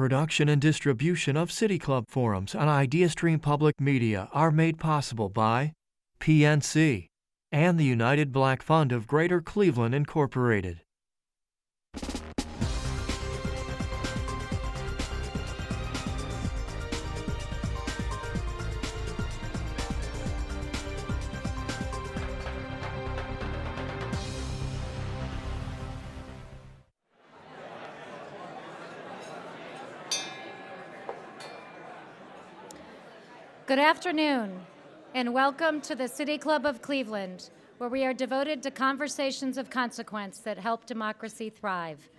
Production and distribution of City Club forums on ideastream Public Media are made possible by PNC and the United Black Fund of Greater Cleveland, Incorporated. Good afternoon, and welcome to the City Club of Cleveland, where we are devoted to conversations of consequence that help democracy thrive.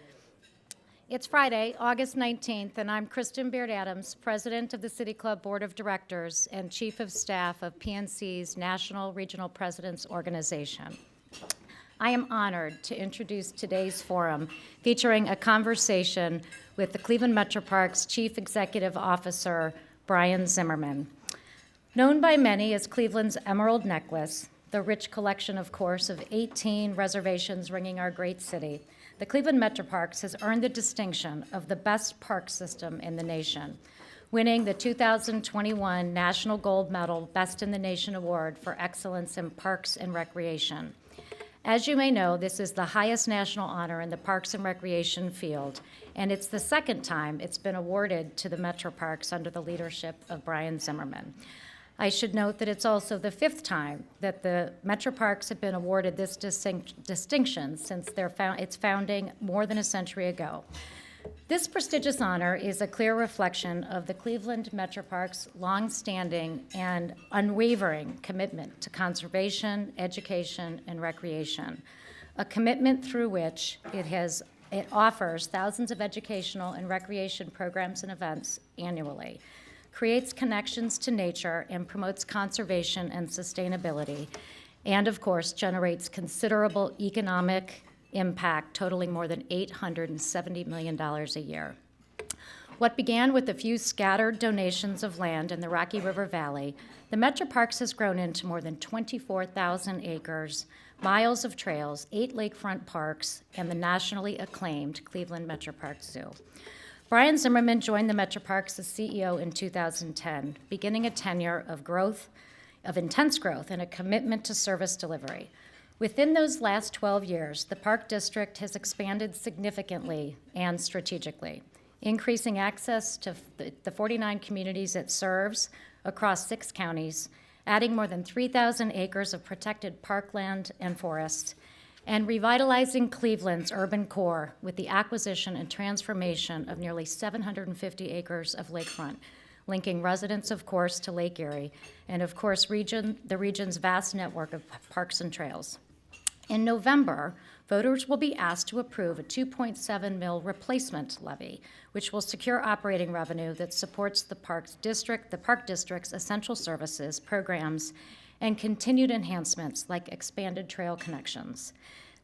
It's Friday, August 19th, and I'm Kristen Beard-Adams, President of the City Club Board of Directors and Chief of Staff of PNC's National Regional Presidents Organization. I am honored to introduce today's forum, featuring a conversation with the Cleveland Metroparks Chief Executive Officer, Brian Zimmerman. Known by many as Cleveland's Emerald Necklace, the rich collection, of course, of 18 reservations ringing our great city, the Cleveland Metroparks has earned the distinction of the best park system in the nation, winning the 2021 National Gold Medal Best in the Nation Award for Excellence in Parks and Recreation. As you may know, this is the highest national honor in the Parks and Recreation field, and it's the second time it's been awarded to the Metroparks under the leadership of Brian Zimmerman. I should note that it's also the fifth time that the Metroparks have been awarded this distinction since its founding more than a century ago. This prestigious honor is a clear reflection of the Cleveland Metroparks' long-standing and unwavering commitment to conservation, education, and recreation, a commitment through which it offers thousands of educational and recreation programs and events annually, creates connections to nature, and promotes conservation and sustainability, and of course generates considerable economic impact totaling more than $870 million a year. What began with a few scattered donations of land in the Rocky River Valley, the Metroparks has grown into more than 24,000 acres, miles of trails, 8 lakefront parks, and the nationally acclaimed Cleveland Metroparks Zoo. Brian Zimmerman joined the Metroparks as CEO in 2010, beginning a tenure of intense growth and a commitment to service delivery. Within those last 12 years, the Park District has expanded significantly and strategically, increasing access to the 49 communities it serves across 6 counties, adding more than 3,000 acres of protected parkland and forests, and revitalizing Cleveland's urban core with the acquisition and transformation of nearly 750 acres of lakefront, linking residents, of course, to Lake Erie, and of course, the region's vast network of parks and trails. In November, voters will be asked to approve a $2.7 million replacement levy, which will secure operating revenue that supports the Park District's essential services, programs, and continued enhancements like expanded trail connections.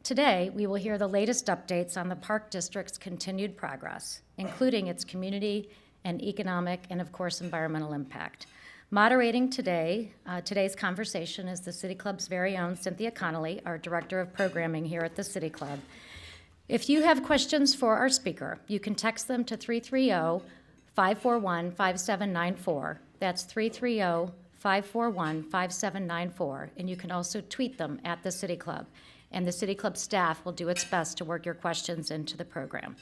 Today, we will hear the latest updates on the Park District's continued progress, including its community and economic and, of course, environmental impact. Moderating today's conversation is the City Club's very own Cynthia Connolly, our Director of Programming here at the City Club. If you have questions for our speaker, you can text them to 330-541-5794. That's 330-541-5794, and you can also tweet them at the City Club, and the City Club staff will do its best to work your questions into the program.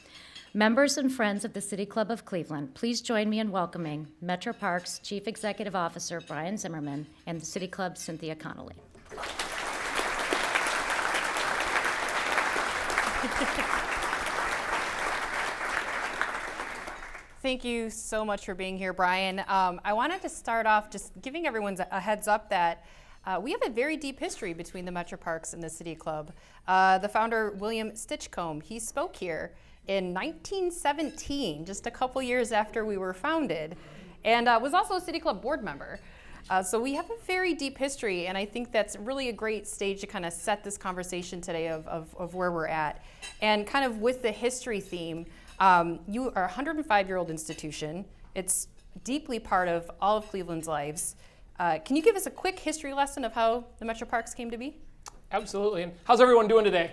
Members and friends of the City Club of Cleveland, please join me in welcoming Metroparks Chief Executive Officer Brian Zimmerman and the City Club's Cynthia Connolly. Thank you so much for being here, Brian. I wanted to start off just giving everyone a heads up that we have a very deep history between the Metroparks and the City Club. The founder, William Stitchcomb, he spoke here in 1917, just a couple years after we were founded, and was also a City Club board member. So we have a very deep history, and I think that's really a great stage to kind of set this conversation today of where we're at. And kind of with the history theme, you are a 105-year-old institution. It's deeply part of all of Cleveland's lives. Can you give us a quick history lesson of how the Metroparks came to be? Absolutely. And how's everyone doing today?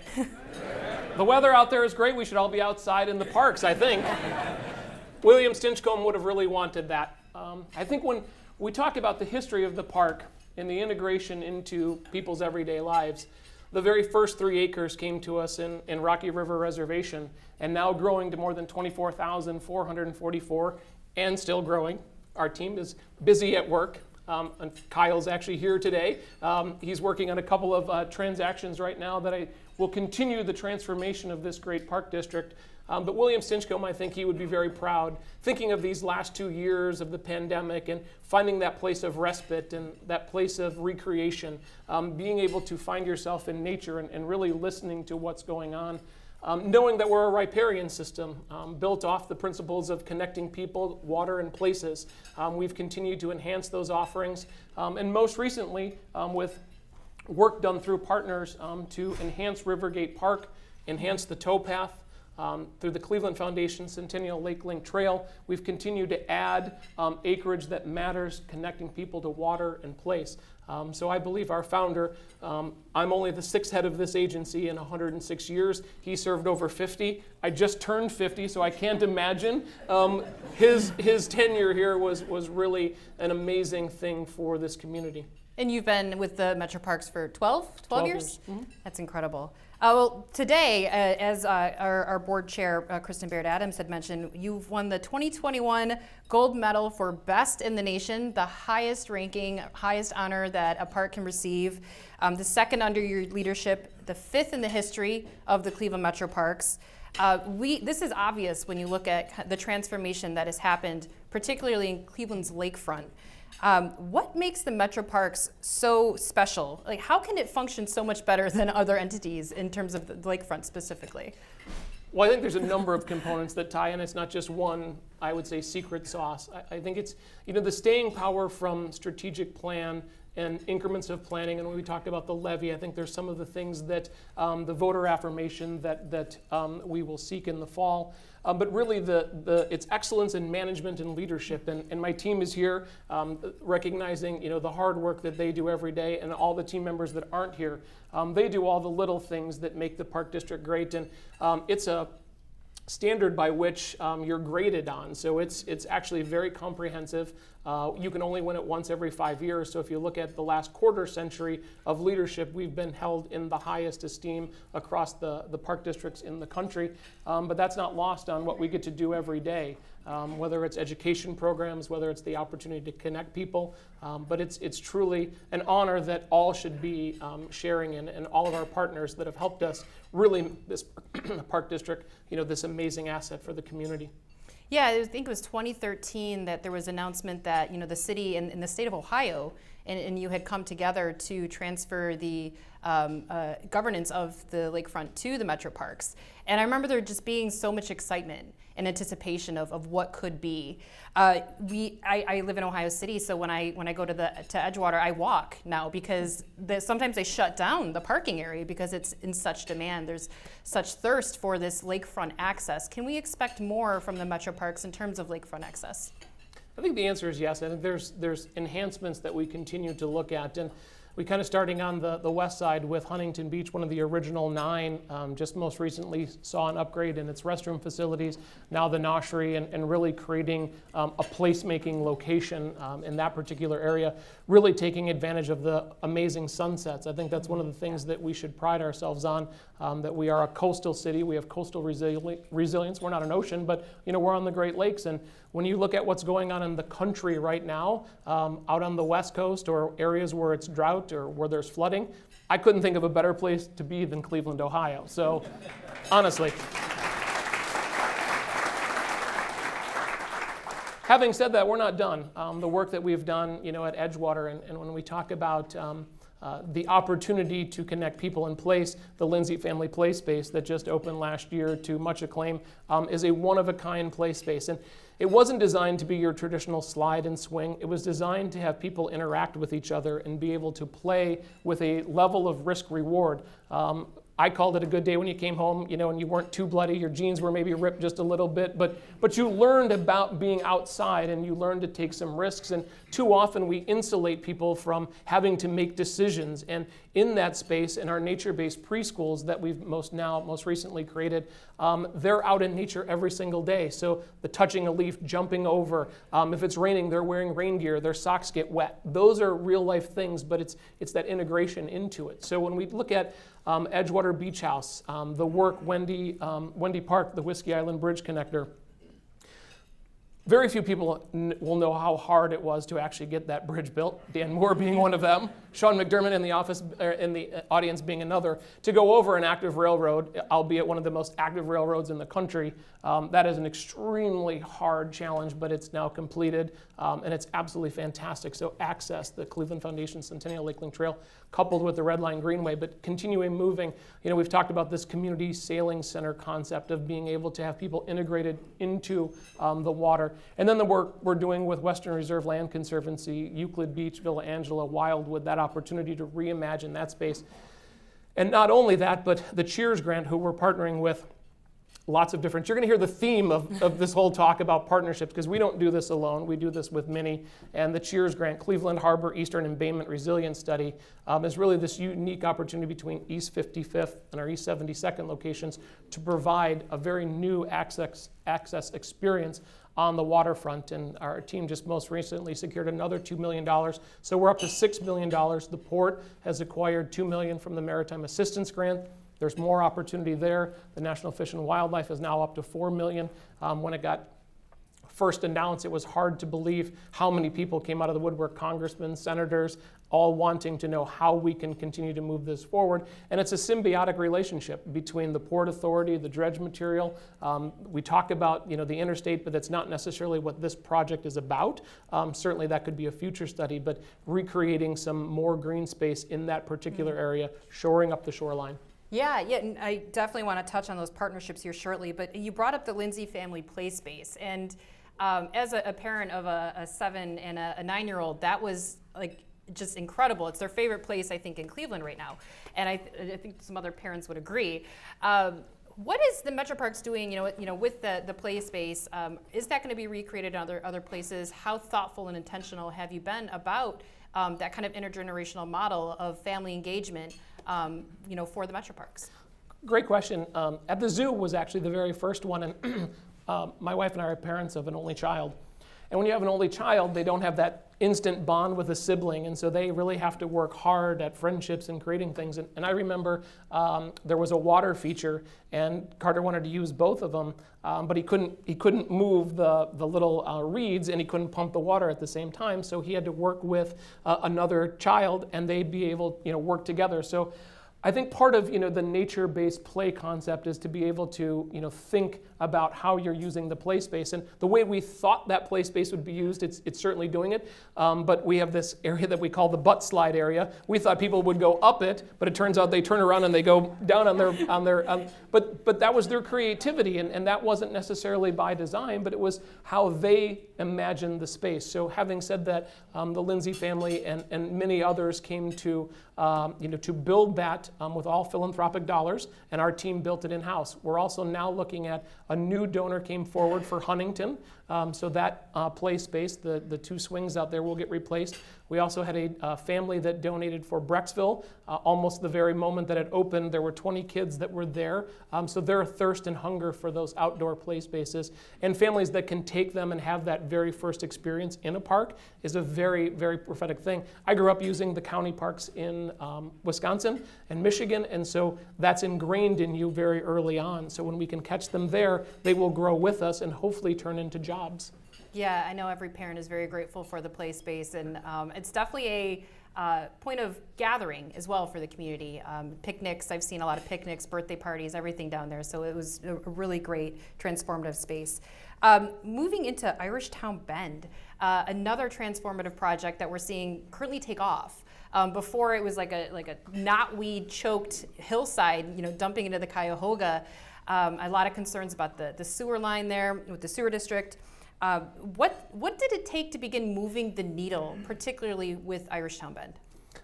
The weather out there is great. We should all be outside in the parks, I think. William Stinchcomb would have really wanted that. I think when we talk about the history of the park and the integration into people's everyday lives, the very first 3 acres came to us in Rocky River Reservation, and now growing to more than 24,444 and still growing. Our team is busy at work. And Kyle's actually here today. He's working on a couple of transactions right now that will continue the transformation of this great park district. But William Stinchcomb, I think he would be very proud, thinking of these last 2 years of the pandemic and finding that place of respite and that place of recreation, being able to find yourself in nature and really listening to what's going on. Knowing that we're a riparian system built off the principles of connecting people, water, and places. We've continued to enhance those offerings, and most recently with work done through partners to enhance Rivergate Park, enhance the Topaz, through the Cleveland Foundation Centennial Lake Link Trail. We've continued to add acreage that matters, connecting people to water and place. So I believe our founder, I'm only the 6th head of this agency in 106 years. He served over 50. I just turned 50, so I can't imagine. His tenure here was really an amazing thing for this community. And you've been with the Metroparks for 12 years? Mm-hmm. That's incredible. Well, today, as our board chair, Kristen Baird-Adams, had mentioned, you've won the 2021 gold medal for best in the nation, the highest ranking, highest honor that a park can receive, the 2nd under your leadership, the 5th in the history of the Cleveland Metroparks. This is obvious when you look at the transformation that has happened, particularly in Cleveland's lakefront. What makes the Metroparks so special? Like, how can it function so much better than other entities in terms of the lakefront specifically? Well, I think there's a number of components that tie in. It's not just one, I would say, secret sauce. I think it's, the staying power from strategic plan and increments of planning. And when we talked about the levy, I think there's some of the things that the voter affirmation that we will seek in the fall. But really, it's excellence in management and leadership. And my team is here recognizing the hard work that they do every day, and all the team members that aren't here. They do all the little things that make the Park District great. And it's a standard by which you're graded on. So it's actually very comprehensive. You can only win it once every 5 years. So if you look at the last quarter century of leadership, we've been held in the highest esteem across the park districts in the country. But that's not lost on what we get to do every day, whether it's education programs, whether it's the opportunity to connect people. But it's truly an honor that all should be sharing in, and all of our partners that have helped us really this park district, this amazing asset for the community. Yeah, I think it was 2013 that there was an announcement that the city and the state of Ohio and you had come together to transfer the governance of the lakefront to the Metroparks. And I remember there just being so much excitement and anticipation of what could be. I live in Ohio City, so when I go to Edgewater, I walk now because sometimes they shut down the parking area because it's in such demand. There's such thirst for this lakefront access. Can we expect more from the Metroparks in terms of lakefront access? I think the answer is yes. I think there's enhancements that we continue to look at, and we kind of starting on the west side with Huntington Beach, one of the original 9, just most recently saw an upgrade in its restroom facilities, now the Noshery, and really creating a placemaking location in that particular area, really taking advantage of the amazing sunsets. I think that's one of the things that we should pride ourselves on, that we are a coastal city. We have coastal resilience. We're not an ocean, but we're on the Great Lakes. And when you look at what's going on in the country right now, out on the West Coast or areas where it's drought or where there's flooding, I couldn't think of a better place to be than Cleveland, Ohio. So, honestly. Having said that, we're not done. The work that we've done, at Edgewater, and when we talk about the opportunity to connect people in place, the Lindsay Family Play Space that just opened last year to much acclaim, is a one-of-a-kind play space. And it wasn't designed to be your traditional slide and swing. It was designed to have people interact with each other and be able to play with a level of risk-reward. I called it a good day when you came home, and you weren't too bloody. Your jeans were maybe ripped just a little bit, but you learned about being outside and you learned to take some risks. And too often we insulate people from having to make decisions. And in that space, in our nature-based preschools that we've most recently created, they're out in nature every single day. So the touching a leaf, jumping over, if it's raining, they're wearing rain gear, their socks get wet. Those are real life things, but it's that integration into it. So when we look at Edgewater Beach House, the work Wendy Park, the Whiskey Island Bridge Connector, very few people will know how hard it was to actually get that bridge built, Dan Moore being one of them, Sean McDermott in the audience being another, to go over an active railroad, albeit one of the most active railroads in the country. That is an extremely hard challenge, but it's now completed, and it's absolutely fantastic. So access, the Cleveland Foundation Centennial Lake Link Trail, coupled with the Red Line Greenway, but continuing moving. We've talked about this community sailing center concept of being able to have people integrated into the water. And then the work we're doing with Western Reserve Land Conservancy, Euclid Beach, Villa Angela, Wildwood, that opportunity to reimagine that space. And not only that, but the Cheers grant, who we're partnering with, lots of different. You're going to hear the theme of this whole talk about partnerships, because we don't do this alone. We do this with many. And the Cheers grant, Cleveland Harbor Eastern Embayment Resilience Study, is really this unique opportunity between East 55th and our East 72nd locations to provide a very new access experience on the waterfront. And our team just most recently secured another $2 million. So we're up to $6 million. The port has acquired $2 million from the Maritime Assistance Grant. There's more opportunity there. The National Fish and Wildlife is now up to $4 million. When it got first announced, it was hard to believe how many people came out of the woodwork, congressmen, senators, all wanting to know how we can continue to move this forward. And it's a symbiotic relationship between the Port Authority, the dredge material. We talk about the interstate, but that's not necessarily what this project is about. Certainly that could be a future study, but recreating some more green space in that particular area, shoring up the shoreline. Yeah, and I definitely want to touch on those partnerships here shortly, but you brought up the Lindsay family play space, and as a parent of a 7 and a 9-year-old, that was like just incredible. It's their favorite place, I think, in Cleveland right now, and I think some other parents would agree. What is the Metroparks doing, with the play space? Is that going to be recreated in other places? How thoughtful and intentional have you been about that kind of intergenerational model of family engagement, for the Metroparks? Great question. At the zoo was actually the very first one, and my wife and I are parents of an only child. And when you have an only child, they don't have that instant bond with a sibling, and so they really have to work hard at friendships and creating things. And I remember there was a water feature, and Carter wanted to use both of them, but he couldn't move the little reeds, and he couldn't pump the water at the same time. So he had to work with another child, and they'd be able work together. So I think part of the nature-based play concept is to be able to think about how you're using the play space, and the way we thought that play space would be used, it's certainly doing it. But we have this area that we call the butt slide area. We thought people would go up it, but it turns out they turn around and they go down on their. But that was their creativity, and that wasn't necessarily by design, but it was how they imagined the space. So having said that, the Lindsay family and many others came to to build that with all philanthropic dollars, and our team built it in-house. We're also now looking at a new donor came forward for Huntington, so that play space, the 2 swings out there will get replaced. We also had a family that donated for Brecksville. Almost the very moment that it opened, there were 20 kids that were there. So their thirst and hunger for those outdoor play spaces, and families that can take them and have that very first experience in a park is a very, very prophetic thing. I grew up using the county parks in Wisconsin and Michigan, and so that's ingrained in you very early on. So when we can catch them there, they will grow with us and hopefully turn into jobs. Yeah, I know every parent is very grateful for the play space, and it's definitely a point of gathering as well for the community. Picnics, I've seen a lot of picnics, birthday parties, everything down there, so it was a really great transformative space. Moving into Irishtown Bend, another transformative project that we're seeing currently take off. Before it was like a knotweed choked hillside, dumping into the Cuyahoga. A lot of concerns about the sewer line there with the sewer district. What did it take to begin moving the needle, particularly with Irishtown Bend?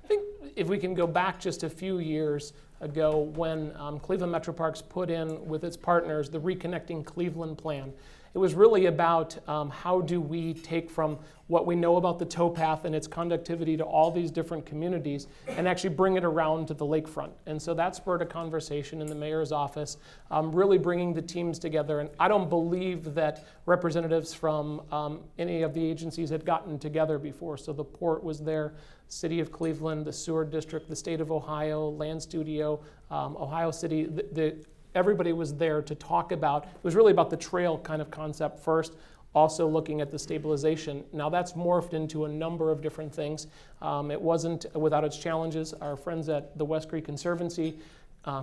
I think if we can go back just a few years, ago when Cleveland Metroparks put in with its partners the Reconnecting Cleveland plan. It was really about how do we take from what we know about the towpath and its conductivity to all these different communities and actually bring it around to the lakefront. And so that spurred a conversation in the mayor's office, really bringing the teams together. And I don't believe that representatives from any of the agencies had gotten together before. So the port was there, City of Cleveland, the sewer district, the state of Ohio, Land Studio, Ohio City, everybody was there to talk about, it was really about the trail kind of concept first, also looking at the stabilization. Now that's morphed into a number of different things. It wasn't without its challenges. Our friends at the West Creek Conservancy,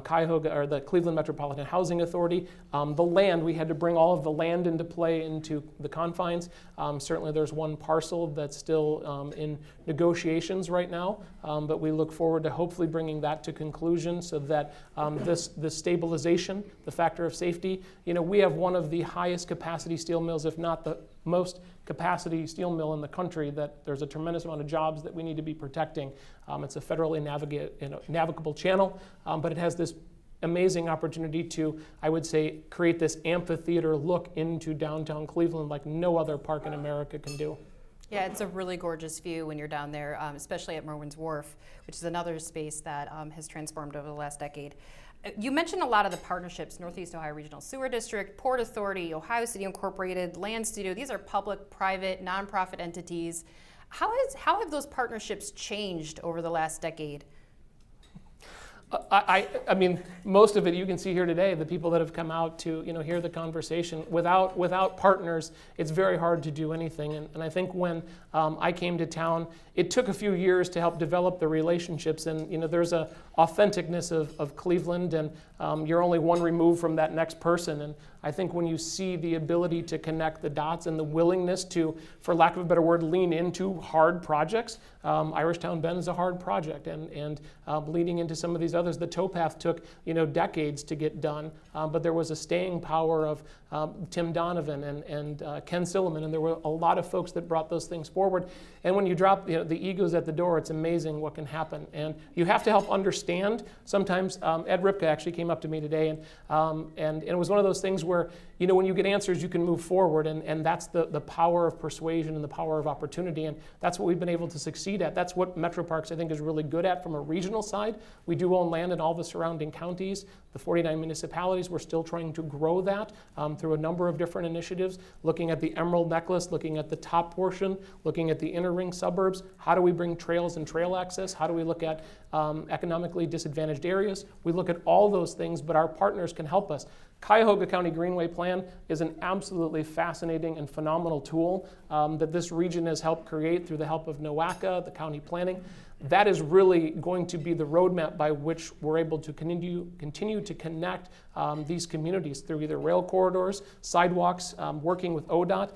Cuyahoga, or the Cleveland Metropolitan Housing Authority, the land, we had to bring all of the land into play into the confines. Certainly there's one parcel that's still in negotiations right now, but we look forward to hopefully bringing that to conclusion so that this stabilization, the factor of safety, we have one of the highest capacity steel mills, if not the most capacity steel mill in the country, that there's a tremendous amount of jobs that we need to be protecting. It's a federally navigable channel, but it has this amazing opportunity to, I would say, create this amphitheater look into downtown Cleveland like no other park in America can do. Yeah, it's a really gorgeous view when you're down there, especially at Merwin's Wharf, which is another space that has transformed over the last decade. You mentioned a lot of the partnerships, Northeast Ohio Regional Sewer District, Port Authority, Ohio City Incorporated, Land Studio. These are public, private, nonprofit entities. How have those partnerships changed over the last decade? I mean, most of it you can see here today, the people that have come out to hear the conversation. Without partners, it's very hard to do anything. And I think when I came to town, it took a few years to help develop the relationships. And there's a authenticness of Cleveland, and you're only one remove from that next person. And I think when you see the ability to connect the dots and the willingness to, for lack of a better word, lean into hard projects. Irishtown Bend is a hard project, and leading into some of these others, the towpath took decades to get done, but there was a staying power of Tim Donovan and Ken Silliman, and there were a lot of folks that brought those things forward. And when you drop the egos at the door, it's amazing what can happen. And you have to help understand. Sometimes Ed Ripka actually came up to me today, and it was one of those things where when you get answers, you can move forward, and that's the power of persuasion and the power of opportunity, and that's what we've been able to succeed at. That's what Metroparks, I think, is really good at from a regional side. We do own land in all the surrounding counties, the 49 municipalities. We're still trying to grow that through a number of different initiatives, looking at the Emerald Necklace, looking at the top portion, looking at the inner ring suburbs. How do we bring trails and trail access? How do we look at economically disadvantaged areas? We look at all those things, but our partners can help us. Cuyahoga County Greenway Plan is an absolutely fascinating and phenomenal tool that this region has helped create through the help of NOACA, the county planning. That is really going to be the roadmap by which we're able to continue to connect these communities through either rail corridors, sidewalks, working with ODOT,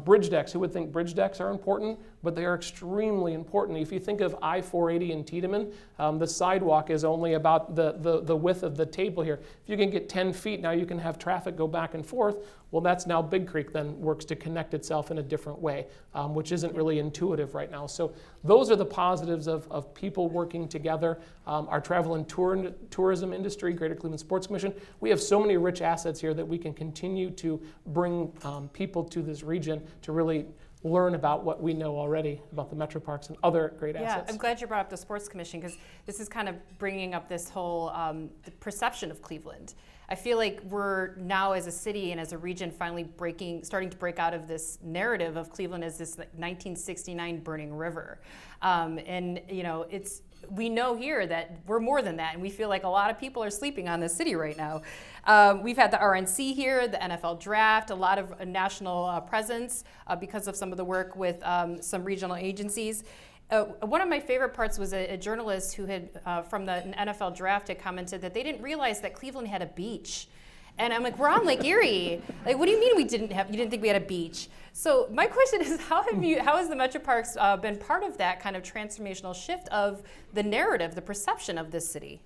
bridge decks. Who would think bridge decks are important? But they are extremely important. If you think of I-480 in Tiedemann, the sidewalk is only about the width of the table here. If you can get 10 feet, now you can have traffic go back and forth. Well, that's now Big Creek then works to connect itself in a different way, which isn't really intuitive right now. So those are the positives of people working together. Our travel and tourism industry, Greater Cleveland Sports Commission, we have so many rich assets here that we can continue to bring people to this region to really learn about what we know already about the Metroparks and other great assets. Yeah, I'm glad you brought up the Sports Commission, because this is kind of bringing up this whole the perception of Cleveland. I feel like we're now as a city and as a region finally starting to break out of this narrative of Cleveland as this 1969 burning river. And we know here that we're more than that, and we feel like a lot of people are sleeping on this city right now. We've had the RNC here, the NFL draft, a lot of national presence because of some of the work with some regional agencies. One of my favorite parts was a journalist who had, from the NFL draft, had commented that they didn't realize that Cleveland had a beach. And I'm like, we're on Lake Erie. Like, what do you mean you didn't think we had a beach? So my question is, how has the Metroparks been part of that kind of transformational shift of the narrative, the perception of this city?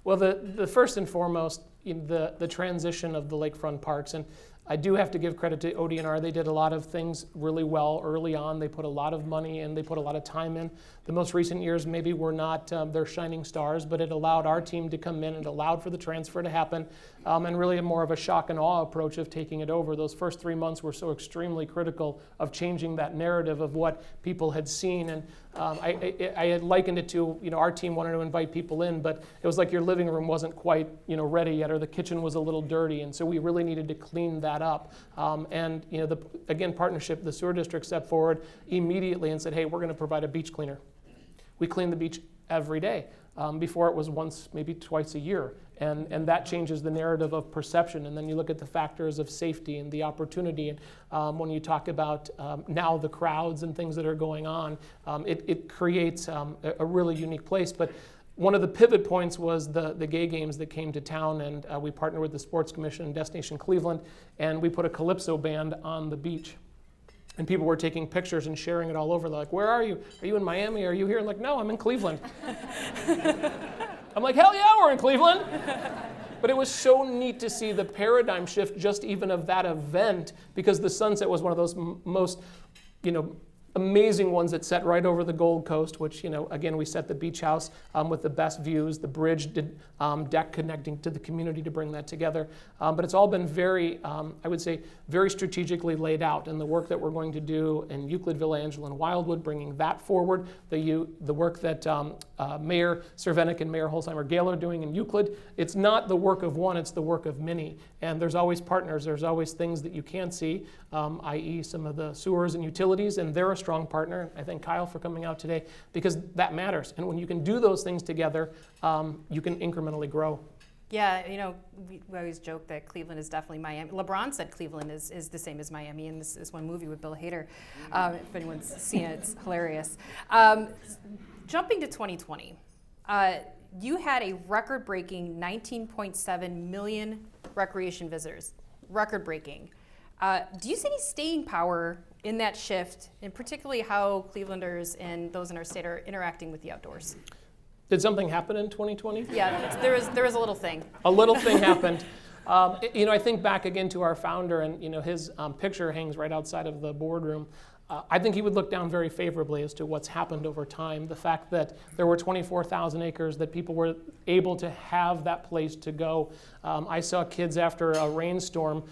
Well, the first and foremost, the transition of the lakefront parks, and I do have to give credit to ODNR. They did a lot of things really well early on. They put a lot of money in, they put a lot of time in. The most recent years maybe were not their shining stars, but it allowed our team to come in and allowed for the transfer to happen, and really more of a shock and awe approach of taking it over. Those first 3 months were so extremely critical of changing that narrative of what people had seen. And I had likened it to, our team wanted to invite people in, but it was like your living room wasn't quite, ready yet, or the kitchen was a little dirty, and so we really needed to clean that up. And again, partnership, the sewer district stepped forward immediately and said, hey, we're going to provide a beach cleaner. We clean the beach every day. Before it was once, maybe twice a year. And that changes the narrative of perception. And then you look at the factors of safety and the opportunity. And when you talk about now the crowds and things that are going on, it creates a really unique place. But one of the pivot points was the gay games that came to town, and we partnered with the Sports Commission and Destination Cleveland, and we put a calypso band on the beach. And people were taking pictures and sharing it all over. They're like, where are you? Are you in Miami? Are you here? I'm like, no, I'm in Cleveland. I'm like, hell yeah, we're in Cleveland. But it was so neat to see the paradigm shift just even of that event, because the sunset was one of those most, amazing ones that set right over the Gold Coast, which, again, we set the beach house with the best views, the bridge deck connecting to the community to bring that together. But it's all been very, I would say, very strategically laid out. And the work that we're going to do in Euclid, Villa Angela, and Wildwood, bringing that forward, the work that Mayor Cervenik and Mayor Holzheimer-Gale are doing in Euclid, it's not the work of one, it's the work of many. And there's always partners, there's always things that you can't see, i.e. some of the sewers and utilities, and they're a strong partner. I thank Kyle for coming out today, because that matters. And when you can do those things together, you can incrementally grow. Yeah, we always joke that Cleveland is definitely Miami. LeBron said Cleveland is the same as Miami, and this is one movie with Bill Hader. If anyone's seen it, it's hilarious. Jumping to 2020, you had a record-breaking 19.7 million recreation visitors. Record-breaking. Do you see any staying power in that shift, and particularly how Clevelanders and those in our state are interacting with the outdoors? Did something happen in 2020? Yeah, there was a little thing. A little thing happened. I think back again to our founder, and his picture hangs right outside of the boardroom. I think he would look down very favorably as to what's happened over time. The fact that there were 24,000 acres, that people were able to have that place to go. I saw kids after a rainstorm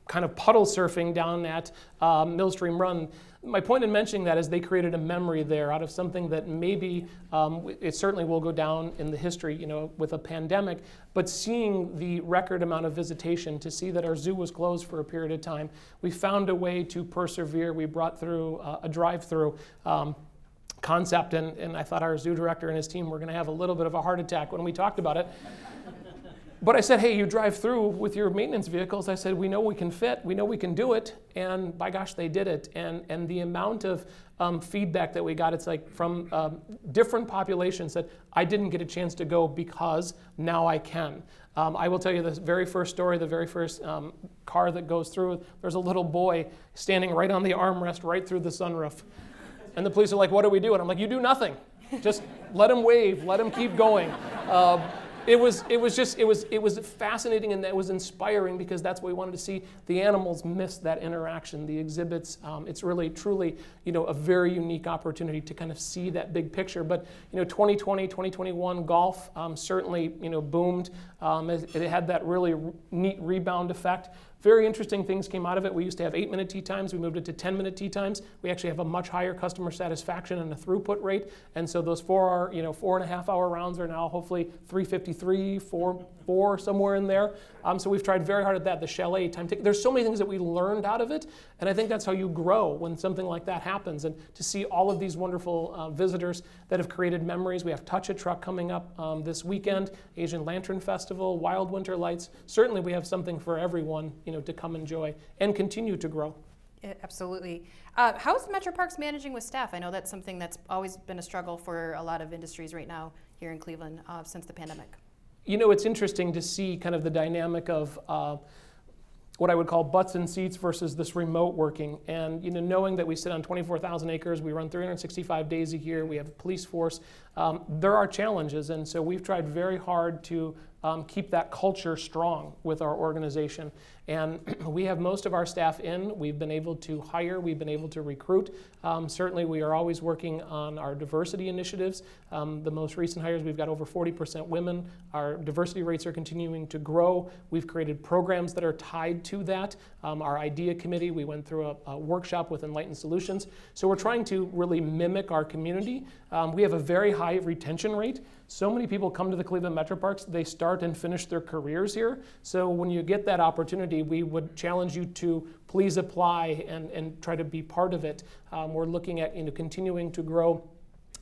kind of puddle surfing down at Millstream Run. My point in mentioning that is they created a memory there out of something that maybe it certainly will go down in the history, with a pandemic, but seeing the record amount of visitation, to see that our zoo was closed for a period of time, we found a way to persevere. We brought through a drive-through concept, and I thought our zoo director and his team were going to have a little bit of a heart attack when we talked about it. But I said, hey, you drive through with your maintenance vehicles. I said, we know we can fit, we know we can do it, and by gosh, they did it. And the amount of feedback that we got, it's like from different populations that I didn't get a chance to go because now I can. I will tell you the very first story, the very first car that goes through, there's a little boy standing right on the armrest right through the sunroof. And the police are like, what do we do? And I'm like, you do nothing. Just let him wave, let him keep going. It was fascinating, and that was inspiring, because that's what we wanted to see. The animals miss that interaction, the exhibits. It's really, truly, a very unique opportunity to kind of see that big picture. But 2020, 2021, golf certainly boomed. It had that really neat rebound effect. Very interesting things came out of it. We used to have 8-minute tee times. We moved it to 10-minute tee times. We actually have a much higher customer satisfaction and a throughput rate. And so those 4.5-hour rounds are now hopefully 3:53, 4 somewhere in there. So we've tried very hard at that. The chalet time. There's so many things that we learned out of it. And I think that's how you grow when something like that happens. And to see all of these wonderful visitors that have created memories. We have Touch a Truck coming up this weekend, Asian Lantern Festival, Wild Winter Lights. Certainly we have something for everyone, to come enjoy and continue to grow. Yeah, absolutely. How's Metroparks managing with staff? I know that's something that's always been a struggle for a lot of industries right now here in Cleveland since the pandemic. It's interesting to see kind of the dynamic of what I would call butts and seats versus this remote working. And knowing that we sit on 24,000 acres, we run 365 days a year, we have a police force, There are challenges, and so we've tried very hard to keep that culture strong with our organization. And we have most of our staff in. We've been able to hire, we've been able to recruit. Certainly we are always working on our diversity initiatives. The most recent hires, we've got over 40% women. Our diversity rates are continuing to grow. We've created programs that are tied to that. Our IDEA committee, we went through a workshop with Enlightened Solutions. So we're trying to really mimic our community. We have a very high retention rate. So many people come to the Cleveland Metroparks, they start and finish their careers here. So when you get that opportunity, we would challenge you to please apply and try to be part of it. We're looking at continuing to grow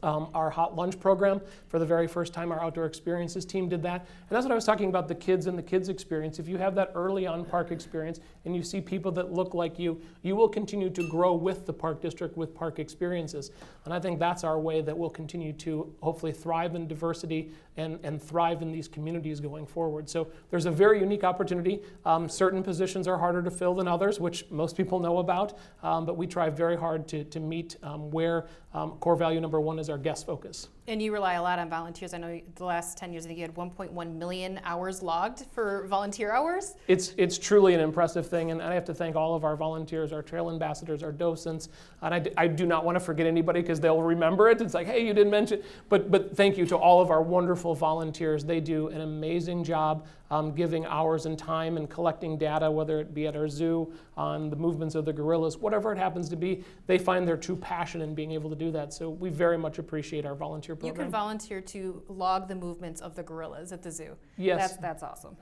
our hot lunch program. For the very first time, our outdoor experiences team did that. And that's what I was talking about, the kids and the kids experience. If you have that early on park experience and you see people that look like you will continue to grow with the park district, with park experiences. And I think that's our way that we'll continue to hopefully thrive in diversity and thrive in these communities going forward. So there's a very unique opportunity. Certain positions are harder to fill than others, which most people know about, but we try very hard to meet where core value number one is our guest focus. And you rely a lot on volunteers. I know the last 10 years, I think you had 1.1 million hours logged for volunteer hours. It's truly an impressive thing, and I have to thank all of our volunteers, our trail ambassadors, our docents, and I do not want to forget anybody because they'll remember it. It's like, hey, you didn't mention, but thank you to all of our wonderful volunteers. They do an amazing job giving hours and time and collecting data, whether it be at our zoo, on the movements of the gorillas, whatever it happens to be. They find their true passion in being able to do that. So we very much appreciate our volunteer program. You can volunteer to log the movements of the gorillas at the zoo. Yes. That's awesome.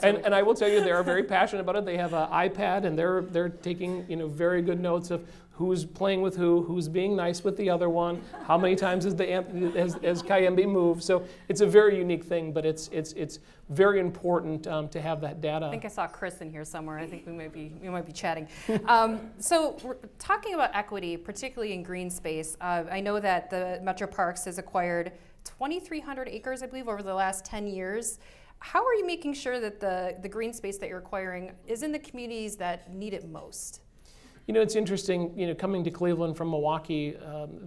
And I will tell you, they are very passionate about it. They have an iPad, and they're taking very good notes of who's playing with who's being nice with the other one, how many times has Cmsd moved. So it's a very unique thing, but it's very important to have that data. I think I saw Chris in here somewhere. I think we might be chatting. So we're talking about equity, particularly in green space. I know that the Metroparks has acquired 2,300 acres, I believe, over the last 10 years. How are you making sure that the green space that you're acquiring is in the communities that need it most? It's interesting, coming to Cleveland from Milwaukee,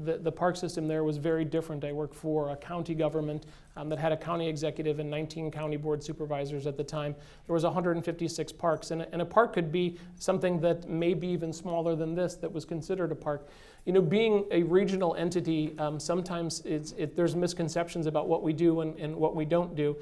the park system there was very different. I worked for a county government that had a county executive and 19 county board supervisors at the time. There was 156 parks, and a park could be something that may be even smaller than this that was considered a park. Being a regional entity, sometimes there's misconceptions about what we do and what we don't do.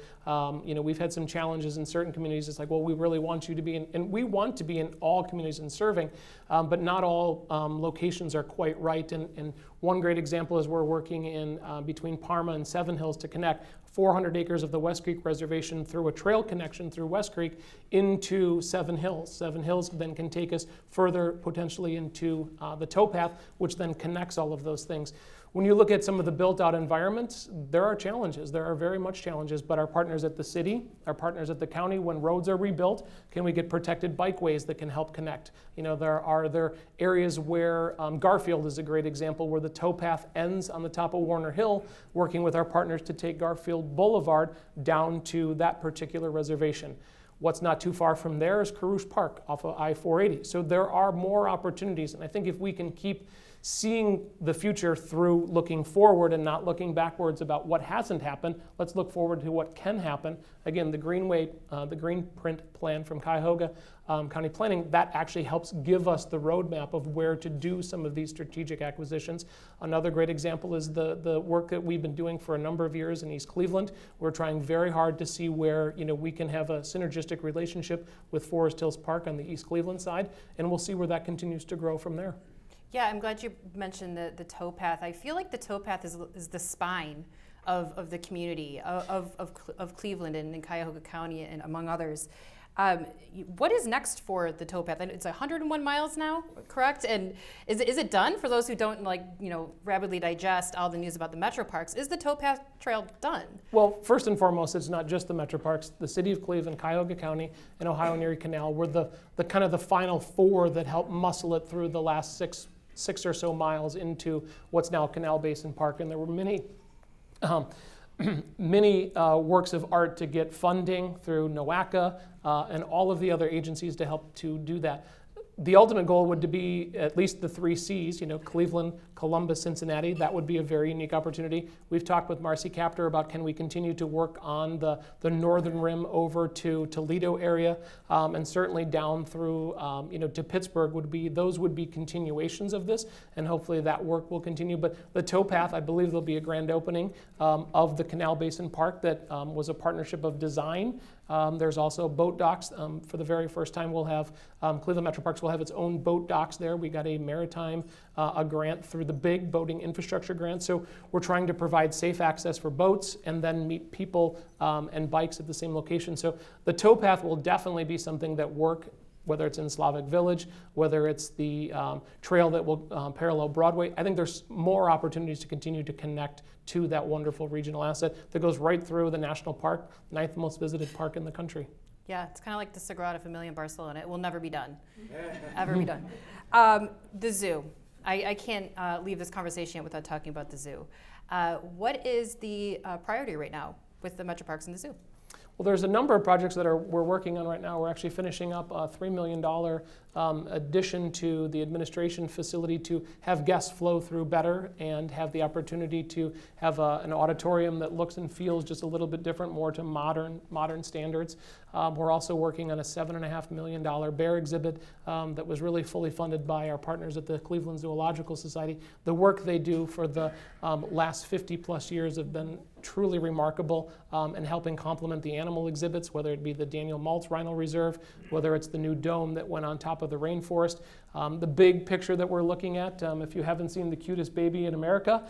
We've had some challenges in certain communities. It's like, well, we really want you to be in, and we want to be in all communities and serving, but not all locations are quite right. And one great example is we're working in between Parma and Seven Hills to connect 400 acres of the West Creek Reservation through a trail connection through West Creek into Seven Hills. Seven Hills then can take us further potentially into the towpath, which then connects all of those things. When you look at some of the built-out environments, there are challenges. There are very much challenges, but our partners at the city, our partners at the county, when roads are rebuilt, can we get protected bikeways that can help connect? There are areas where Garfield is a great example, where the towpath ends on the top of Warner Hill, working with our partners to take Garfield Boulevard down to that particular reservation. What's not too far from there is Carouge Park off of I-480. So there are more opportunities, and I think if we can keep seeing the future through looking forward and not looking backwards about what hasn't happened, let's look forward to what can happen. Again, the green print plan from Cuyahoga County Planning, that actually helps give us the roadmap of where to do some of these strategic acquisitions. Another great example is the work that we've been doing for a number of years in East Cleveland. We're trying very hard to see where we can have a synergistic relationship with Forest Hills Park on the East Cleveland side, and we'll see where that continues to grow from there. Yeah, I'm glad you mentioned the towpath. I feel like the towpath is the spine of the community of Cleveland and in Cuyahoga County and among others. What is next for the towpath? It's 101 miles now, correct? And is it done? For those who don't rapidly digest all the news about the Metroparks, is the towpath trail done? Well, first and foremost, it's not just the Metroparks. The city of Cleveland, Cuyahoga County, and Ohio and Erie Canal were the kind of the final four that helped muscle it through the last six or so miles into what's now Canal Basin Park, and there were many works of art to get funding through NOACA and all of the other agencies to help to do that. the ultimate goal would to be at least the 3 Cs, Cleveland, Columbus, Cincinnati. That would be a very unique opportunity. We've talked with Marcy Captor about can we continue to work on the northern rim over to Toledo area, and certainly down through to Pittsburgh those would be continuations of this, and hopefully that work will continue. But the Towpath, I believe there'll be a grand opening of the Canal Basin Park that was a partnership of design. There's also boat docks. For the very first time, we'll have Cleveland Metroparks will have its own boat docks there. We got a maritime a grant through the big boating infrastructure grant. So we're trying to provide safe access for boats and then meet people and bikes at the same location. So the towpath will definitely be something that whether it's in Slavic Village, whether it's the trail that will parallel Broadway. I think there's more opportunities to continue to connect to that wonderful regional asset that goes right through the national park, 9th most visited park in the country. Yeah, it's kind of like the Sagrada Familia in Barcelona. It will never be done, ever be done. The zoo. I can't leave this conversation without talking about the zoo. What is the priority right now with the Metroparks and the zoo? Well, there's a number of projects that we're working on right now. We're actually finishing up a $3 million addition to the administration facility to have guests flow through better and have the opportunity to have an auditorium that looks and feels just a little bit different, more to modern standards. We're also working on a $7.5 million bear exhibit that was really fully funded by our partners at the Cleveland Zoological Society. The work they do for the last 50 plus years have been truly remarkable and helping complement the animal exhibits, whether it be the Daniel Maltz Rhino Reserve, whether it's the new dome that went on top of the rainforest. The big picture that we're looking at, if you haven't seen the cutest baby in America,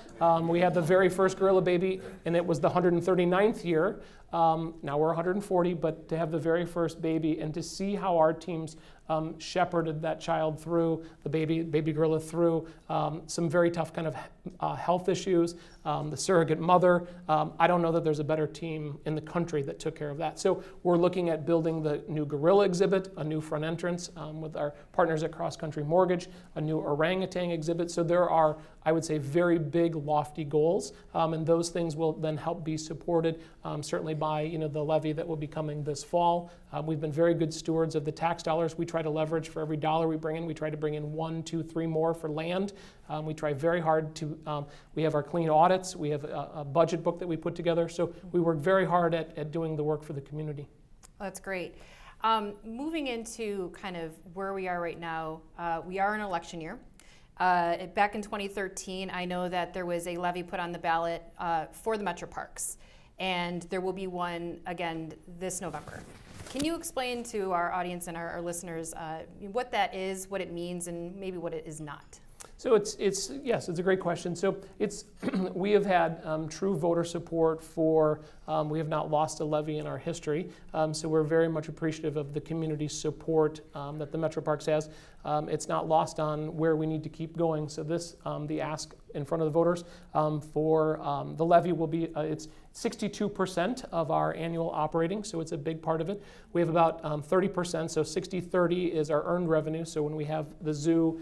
we had the very first gorilla baby, and it was the 139th year. Now we're 140, but to have the very first baby and to see how our teams shepherded that child through, the baby gorilla through some very tough kind of health issues, the surrogate mother. I don't know that there's a better team in the country that took care of that. So we're looking at building the new gorilla exhibit, a new front entrance with our partners at Cross Country Mortgage, a new orangutan exhibit. So there are, I would say, very big, lofty goals, and those things will then help be supported certainly by the levy that will be coming this fall. We've been very good stewards of the tax dollars. We try to leverage for every dollar we bring in. We try to bring in 1, 2, 3 more for land. We try very hard to, we have our clean audits. We have a budget book that we put together. So we work very hard at doing the work for the community. That's great. Moving into kind of where we are right now, we are in an election year. Back in 2013, I know that there was a levy put on the ballot for the Metroparks, and there will be one again this November. Can you explain to our audience and our listeners what that is, what it means, and maybe what it is not? So it's a great question. So we have had true voter support for, we have not lost a levy in our history. So we're very much appreciative of the community support that the Metroparks has. It's not lost on where we need to keep going. So the ask in front of the voters for the levy will be, it's 62% of our annual operating, so it's a big part of it. We have about 30%, so 60-30 is our earned revenue. So when we have the zoo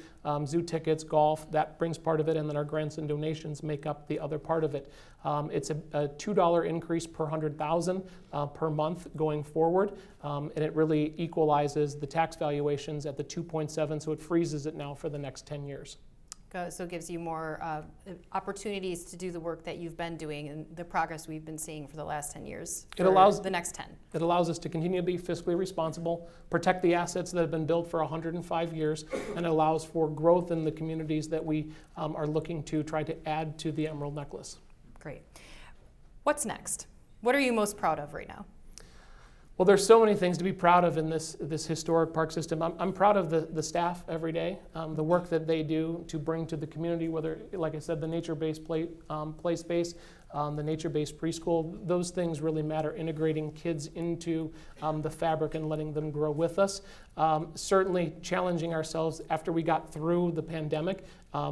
tickets, golf, that brings part of it, and then our grants and donations make up the other part of it. It's a $2 increase per 100,000 per month going forward, and it really equalizes the tax valuations at the 2.7, so it freezes it now for the next 10 years. So it gives you more opportunities to do the work that you've been doing and the progress we've been seeing for the last 10 years. It allows the next 10. It allows us to continue to be fiscally responsible, protect the assets that have been built for 105 years, and it allows for growth in the communities that we are looking to try to add to the Emerald Necklace. Great. What's next? What are you most proud of right now? Well, there's so many things to be proud of in this historic park system. I'm proud of the staff every day, the work that they do to bring to the community, whether, like I said, the nature-based play space, the nature-based preschool. Those things really matter, integrating kids into the fabric and letting them grow with us. Certainly challenging ourselves after we got through the pandemic.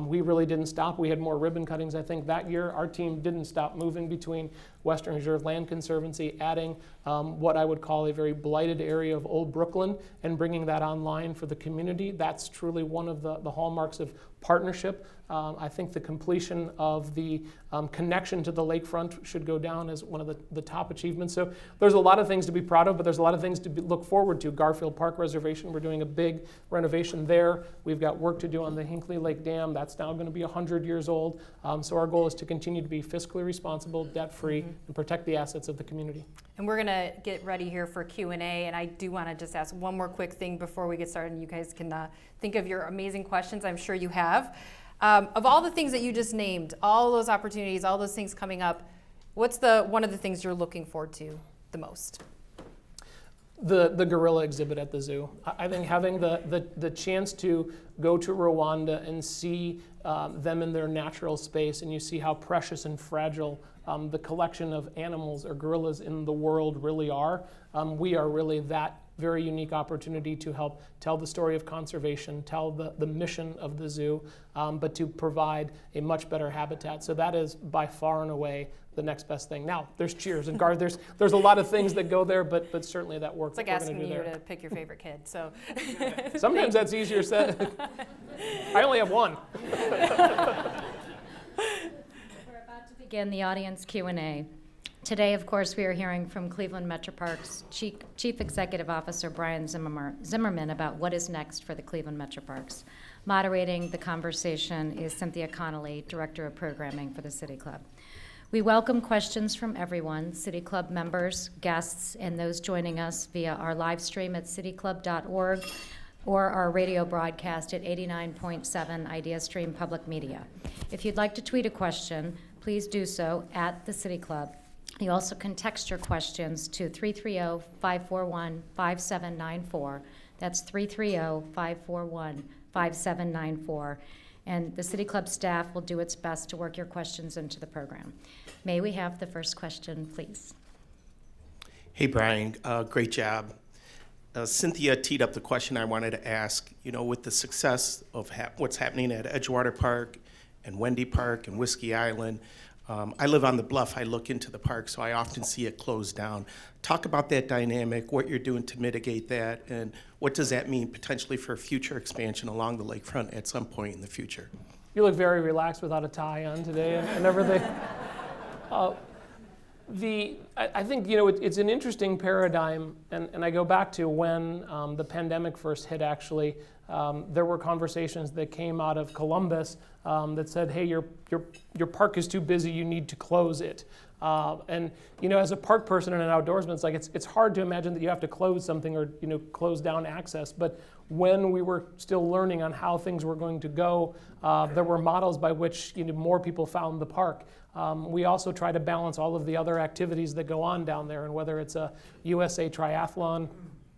We really didn't stop. We had more ribbon cuttings, I think, that year. Our team didn't stop moving between Western Reserve Land Conservancy, adding what I would call a very blighted area of Old Brooklyn and bringing that online for the community. That's truly one of the hallmarks of partnership. I think the completion of the connection to the Lakefront should go down as one of the top achievements. So there's a lot of things to be proud of, but there's a lot of things to look forward to. Garfield Park Reservation, we're doing a big renovation there. We've got work to do on the Hinckley Lake Dam. That's now going to be 100 years old. So our goal is to continue to be fiscally responsible, debt-free, and protect the assets of the community. And we're going to get ready here for Q&A, and I do want to just ask one more quick thing before we get started, and you guys can think of your amazing questions. I'm sure you have. Of all the things that you just named, all those opportunities, all those things coming up, what's one of the things you're looking forward to the most? The gorilla exhibit at the zoo. I think having the chance to go to Rwanda and see them in their natural space, and you see how precious and fragile the collection of animals or gorillas in the world really are. We are really that very unique opportunity to help tell the story of conservation, tell the mission of the zoo, but to provide a much better habitat. So that is by far and away the next best thing. Now, there's cheers and guard. There's a lot of things that go there, but certainly that work. It's like asking you to pick your favorite kid. So sometimes that's easier said. I only have one. We're about to begin the audience Q&A. Today, of course, we are hearing from Cleveland Metroparks Chief Executive Officer Brian Zimmerman about what is next for the Cleveland Metroparks. Moderating the conversation is Cynthia Connolly, Director of Programming for the City Club. We welcome questions from everyone, City Club members, guests, and those joining us via our live stream at cityclub.org or our radio broadcast at 89.7 ideastream Public Media. If you'd like to tweet a question, please do so at the City Club. You also can text your questions to 330-541-5794. That's 330-541-5794. And the City Club staff will do its best to work your questions into the program. May we have the first question, please? Hey, Brian, great job. Cynthia teed up the question I wanted to ask. You know, with the success of what's happening at Edgewater Park and Wendy Park and Whiskey Island, I live on the bluff. I look into the park, so I often see it closed down. Talk about that dynamic, what you're doing to mitigate that, and what does that mean potentially for future expansion along the lakefront at some point in the future? You look very relaxed without a tie on today and everything. I think, you know, it's an interesting paradigm, and I go back to when the pandemic first hit, actually. There were conversations that came out of Columbus that said, hey, your park is too busy, you need to close it. And, you know, as a park person and an outdoorsman, it's like it's hard to imagine that you have to close something or, you know, close down access. But when we were still learning on how things were going to go, there were models by which, you know, more people found the park. We also try to balance all of the other activities that go on down there, and whether it's a USA Triathlon,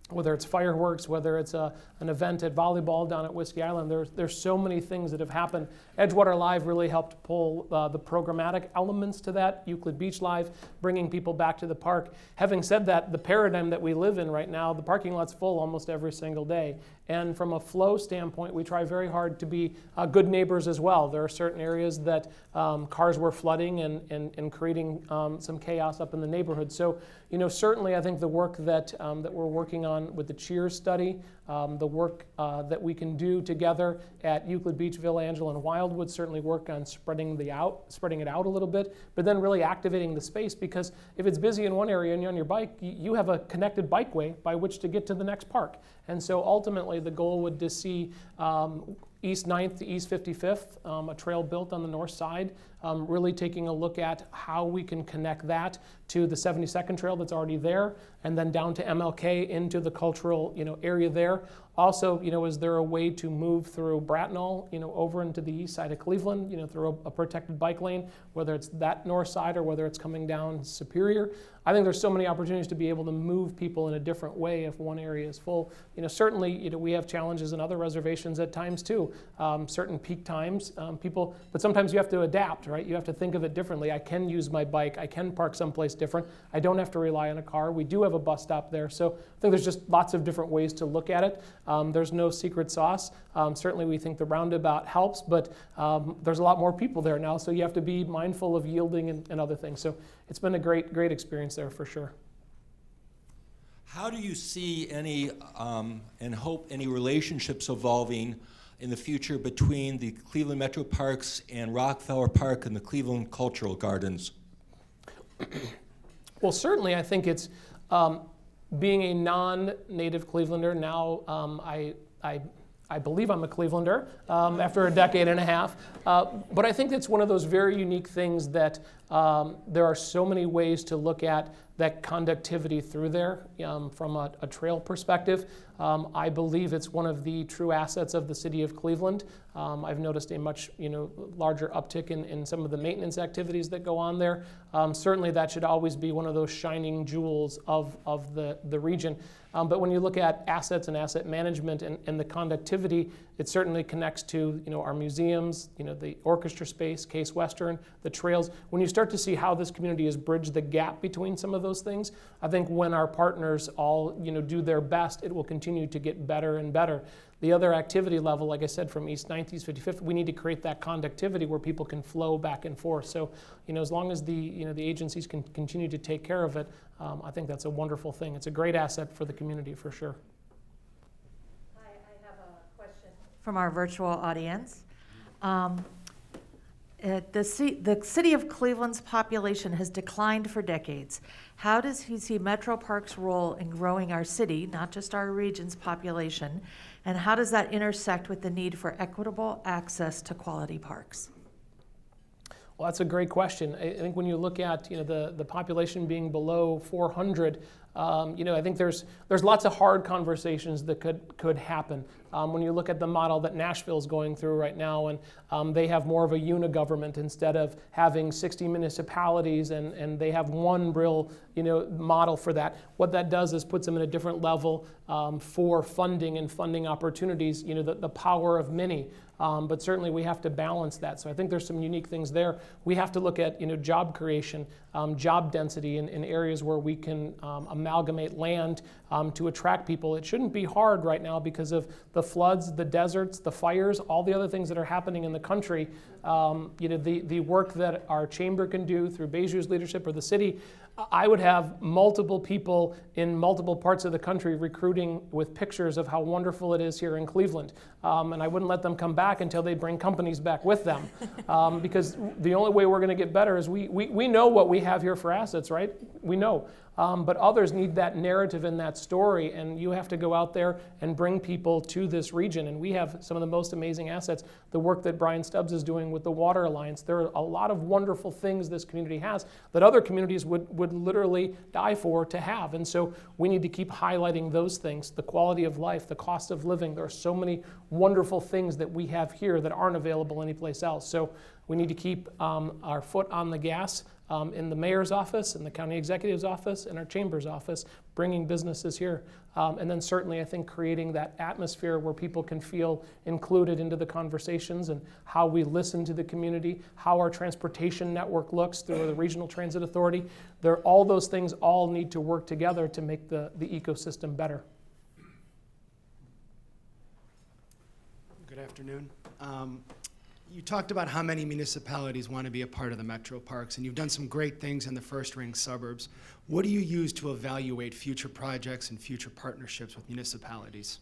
whether it's fireworks, whether it's an event at volleyball down at Whiskey Island, there's so many things that have happened. Edgewater Live really helped pull the programmatic elements to that. Euclid Beach Live, bringing people back to the park. Having said that, the paradigm that we live in right now, the parking lot's full almost every single day. And from a flow standpoint, we try very hard to be good neighbors as well. There are certain areas that cars were flooding and creating some chaos up in the neighborhood. So, you know, certainly I think the work that we're working on with the Cheers study, the work that we can do together at Euclid Beach, Villa Angela, and Wildwood, certainly work on spreading it out a little bit, but then really activating the space, because if it's busy in one area and you're on your bike, you have a connected bikeway by which to get to the next park. And so ultimately the goal would to see East 9th to East 55th, a trail built on the north side, really taking a look at how we can connect that to the 72nd Trail that's already there, and then down to MLK into the cultural, you know, area there. Also, you know, is there a way to move through Bracknell, you know, over into the east side of Cleveland, you know, through a protected bike lane, whether it's that north side or whether it's coming down Superior. I think there's so many opportunities to be able to move people in a different way if one area is full. You know, certainly, you know, we have challenges in other reservations at times too. Certain peak times, but sometimes you have to adapt, right? You have to think of it differently. I can use my bike. I can park someplace different. I don't have to rely on a car. We do have a bus stop there. So I think there's just lots of different ways to look at it. There's no secret sauce. Certainly we think the roundabout helps, but there's a lot more people there now, so you have to be mindful of yielding and other things. So it's been a great experience there for sure. How do you see any, and hope any relationships evolving in the future between the Cleveland Metroparks and Rockefeller Park and the Cleveland Cultural Gardens? Well, certainly, I think it's being a non-native Clevelander now. I believe I'm a Clevelander after a decade and a half, but I think it's one of those very unique things that there are so many ways to look at that conductivity through there from a trail perspective. I believe it's one of the true assets of the city of Cleveland. I've noticed a much larger uptick in some of the maintenance activities that go on there. Certainly that should always be one of those shining jewels of the region. But when you look at assets and asset management and the conductivity, it certainly connects to our museums, the orchestra space, Case Western, the trails. When you start to see how this community has bridged the gap between some of those things, I think when our partners all do their best, it will continue to get better and better. The other activity level, like I said, from East 9th, East 55th, we need to create that conductivity where people can flow back and forth. So, as long as the agencies can continue to take care of it, I think that's a wonderful thing. It's a great asset for the community for sure. I have a question from our virtual audience. The city of Cleveland's population has declined for decades. How does he see Metroparks' role in growing our city, not just our region's population, and how does that intersect with the need for equitable access to quality parks? Well, that's a great question. I think when you look at the population being below 400, I think there's lots of hard conversations that could happen. When you look at the model that Nashville's going through right now, and they have more of a unigovernment instead of having 60 municipalities, and they have one real model for that. What that does is puts them in a different level for funding and funding opportunities. The power of many. But certainly we have to balance that. So I think there's some unique things there. We have to look at job creation, job density in areas where we can amalgamate land to attract people. It shouldn't be hard right now because of the floods, the deserts, the fires, all the other things that are happening in the country. The work that our chamber can do through Beju's leadership or the city, I would have multiple people in multiple parts of the country recruiting with pictures of how wonderful it is here in Cleveland. And I wouldn't let them come back until they bring companies back with them. Because the only way we're going to get better is we know what we have here for assets, right? We know. But others need that narrative and that story, and you have to go out there and bring people to this region. And we have some of the most amazing assets. The work that Brian Stubbs is doing with the Water Alliance, there are a lot of wonderful things this community has that other communities would literally die for to have. And so we need to keep highlighting those things, the quality of life, the cost of living. There are so many wonderful things that we have here that aren't available anyplace else. So we need to keep our foot on the gas in the mayor's office, in the county executive's office, in our chamber's office, bringing businesses here. And then certainly I think creating that atmosphere where people can feel included into the conversations and how we listen to the community, how our transportation network looks through the Regional Transit Authority. All those things all need to work together to make the ecosystem better. Good afternoon. You talked about how many municipalities want to be a part of the Metroparks, and you've done some great things in the first-ring suburbs. What do you use to evaluate future projects and future partnerships with municipalities?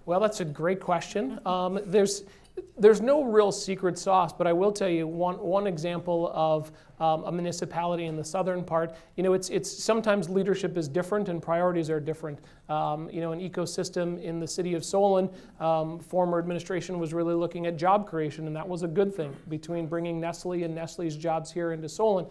Well, that's a great question. There's no real secret sauce, but I will tell you one example of a municipality in the southern part. It's sometimes leadership is different and priorities are different. An ecosystem in the city of Solon, former administration was really looking at job creation, and that was a good thing between bringing Nestle and Nestle's jobs here into Solon.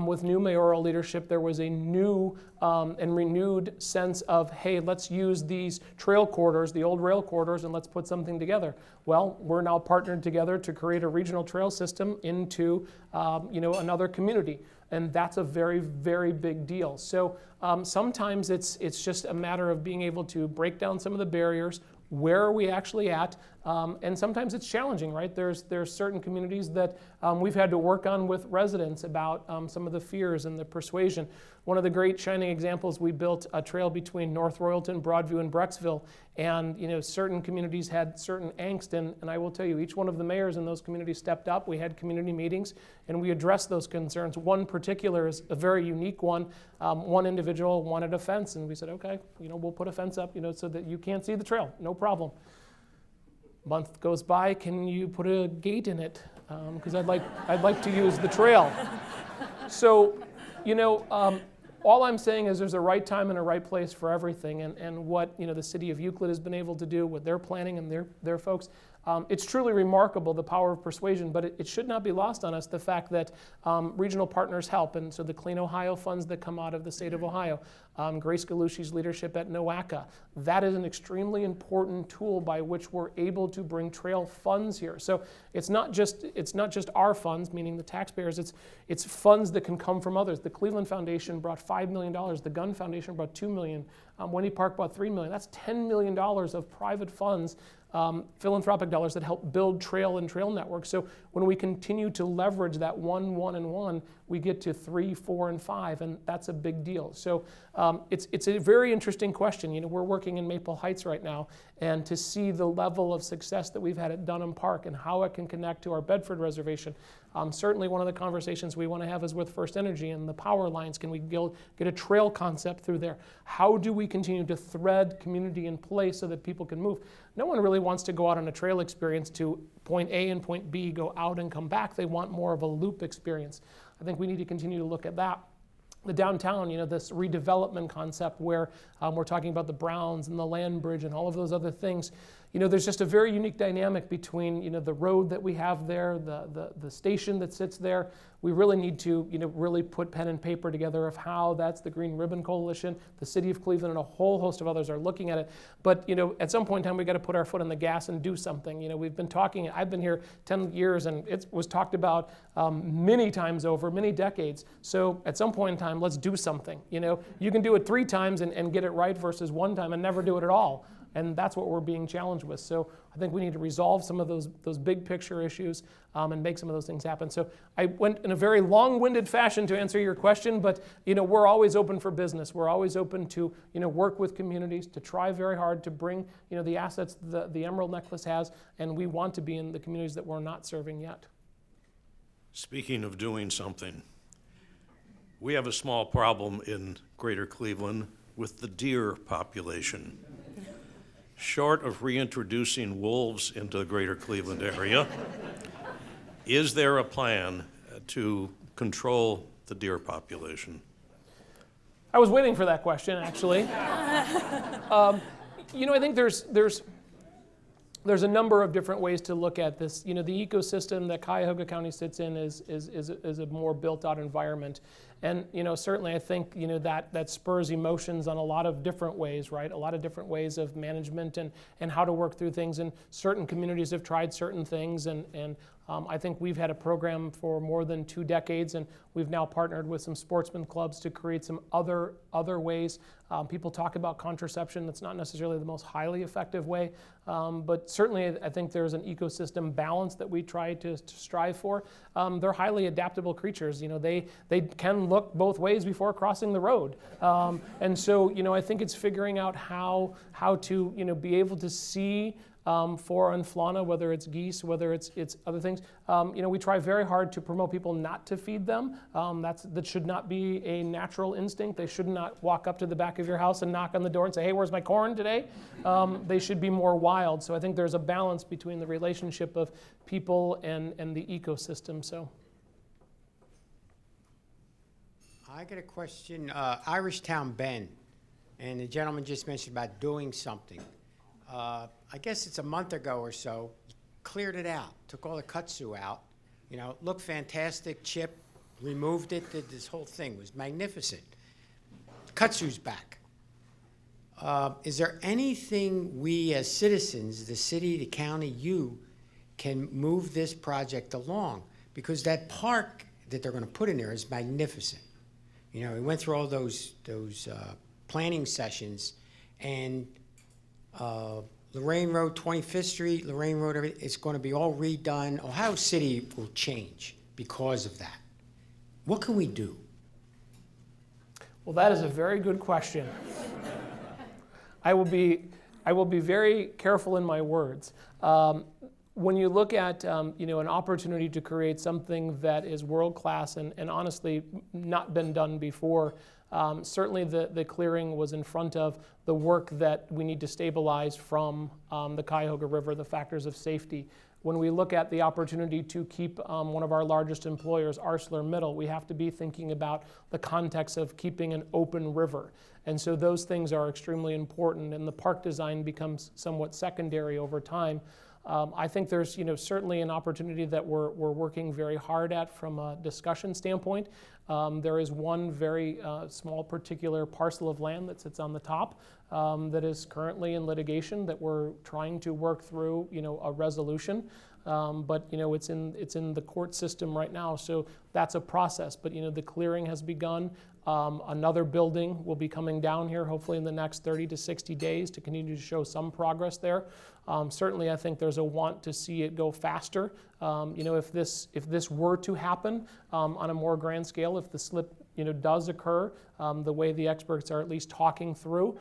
With new mayoral leadership, there was a new and renewed sense of, hey, let's use these trail corridors, the old rail corridors, and let's put something together. Well, we're now partnered together to create a regional trail system into another community. And that's a very, very big deal. So sometimes it's just a matter of being able to break down some of the barriers. Where are we actually at? And sometimes it's challenging, right? There's certain communities that we've had to work on with residents about some of the fears and the persuasion. One of the great shining examples, we built a trail between North Royalton, Broadview, and Brecksville. And certain communities had certain angst, and I will tell you, each one of the mayors in those communities stepped up. We had community meetings, and we addressed those concerns. One particular is a very unique one. One individual wanted a fence, and we said, okay, we'll put a fence up, so that you can't see the trail, no problem. Month goes by, can you put a gate in it? Because I'd like to use the trail. So, All I'm saying is there's a right time and a right place for everything, and what the city of Euclid has been able to do with their planning and their folks. It's truly remarkable, the power of persuasion, but it should not be lost on us the fact that regional partners help, and so the Clean Ohio funds that come out of the state of Ohio, Grace Galushi's leadership at NOACA, that is an extremely important tool by which we're able to bring trail funds here. So it's not just our funds, meaning the taxpayers, it's funds that can come from others. The Cleveland Foundation brought $5 million, the Gunn Foundation brought $2 million, Wendy Park brought $3 million. That's $10 million of private funds, philanthropic dollars that help build trail and trail networks. So when we continue to leverage that 1, 1, and 1, we get to 3, 4, and 5, and that's a big deal. So it's a very interesting question. We're working in Maple Heights right now, and to see the level of success that we've had at Dunham Park and how it can connect to our Bedford Reservation. Certainly one of the conversations we want to have is with First Energy and the power lines. Can we get a trail concept through there? How do we continue to thread community in place so that people can move? No one really wants to go out on a trail experience to point A and point B, go out and come back. They want more of a loop experience. I think we need to continue to look at that. The downtown, this redevelopment concept where we're talking about the Browns and the land bridge and all of those other things. There's just a very unique dynamic between the road that we have there, the station that sits there. We really need to really put pen and paper together of how that's the Green Ribbon Coalition, the City of Cleveland, and a whole host of others are looking at it. But at some point in time, we got to put our foot on the gas and do something. We've been talking. I've been here 10 years, and it was talked about many times over, many decades. So at some point in time, let's do something. You can do it 3 times and get it right versus 1 time and never do it at all. And that's what we're being challenged with. So I think we need to resolve some of those big picture issues and make some of those things happen. So I went in a very long-winded fashion to answer your question, but we're always open for business. We're always open to work with communities, to try very hard to bring the assets the Emerald Necklace has, and we want to be in the communities that we're not serving yet. Speaking of doing something, we have a small problem in Greater Cleveland with the deer population. Short of reintroducing wolves into the Greater Cleveland area, is there a plan to control the deer population? I was waiting for that question, actually. I think there's a number of different ways to look at this. The ecosystem that Cuyahoga County sits in is a more built-out environment. And certainly I think that spurs emotions on a lot of different ways, right? A lot of different ways of management and how to work through things. And certain communities have tried certain things, and I think we've had a program for more than 2 decades, and we've now partnered with some sportsman clubs to create some other ways. People talk about contraception. That's not necessarily the most highly effective way, but certainly I think there's an ecosystem balance that we try to strive for. They're highly adaptable creatures. They can look both ways before crossing the road, and so I think it's figuring out how to be able to see flora and fauna, whether it's geese, whether it's other things. We try very hard to promote people not to feed them. That should not be a natural instinct. They should not walk up to the back of your house and knock on the door and say, hey, where's my corn today? They should be more wild. So I think there's a balance between the relationship of people and the ecosystem. So. I got a question. Irishtown Bend, and the gentleman just mentioned about doing something. I guess it's a month ago or so, cleared it out, took all the kudzu out, looked fantastic, chipped, removed it, did this whole thing. It was magnificent. Kudzu's back. Is there anything we as citizens, the city, the county, you, can move this project along? Because that park that they're going to put in there is magnificent. We went through all those planning sessions, and Lorraine Road, 25th Street, Lorraine Road, everything, it's going to be all redone. Ohio City will change because of that. What can we do? Well, that is a very good question. I will be very careful in my words. When you look at an opportunity to create something that is world-class and honestly not been done before, certainly the clearing was in front of the work that we need to stabilize from the Cuyahoga River, the factors of safety. when we look at the opportunity to keep one of our largest employers, ArcelorMittal, we have to be thinking about the context of keeping an open river. And so those things are extremely important, and the park design becomes somewhat secondary over time. I think there's certainly an opportunity that we're working very hard at from a discussion standpoint. There is one very small particular parcel of land that sits on the top that is currently in litigation that we're trying to work through a resolution. But it's in the court system right now, so that's a process. But the clearing has begun. Another building will be coming down here hopefully in the next 30 to 60 days to continue to show some progress there. Certainly I think there's a want to see it go faster. If this were to happen on a more grand scale, if the slip does occur the way the experts are at least talking through,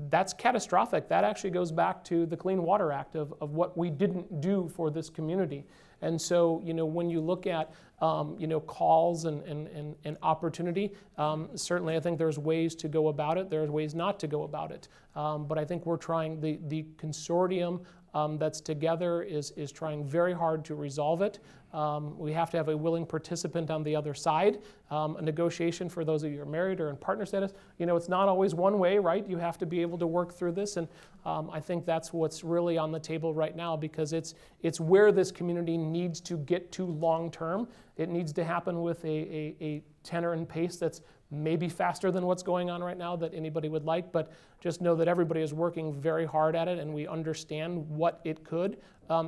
that's catastrophic. That actually goes back to the Clean Water Act of what we didn't do for this community. And so, when you look at, calls and opportunity, certainly I think there's ways to go about it. There's ways not to go about it. But I think we're trying, the consortium that's together is trying very hard to resolve it. We have to have a willing participant on the other side. A negotiation, for those of you who are married or in partner status, it's not always one way, right? You have to be able to work through this, and I think that's what's really on the table right now, because it's where this community needs to get to long term. It needs to happen with a tenor and pace that's maybe faster than what's going on right now that anybody would like, but just know that everybody is working very hard at it, and we understand what it could.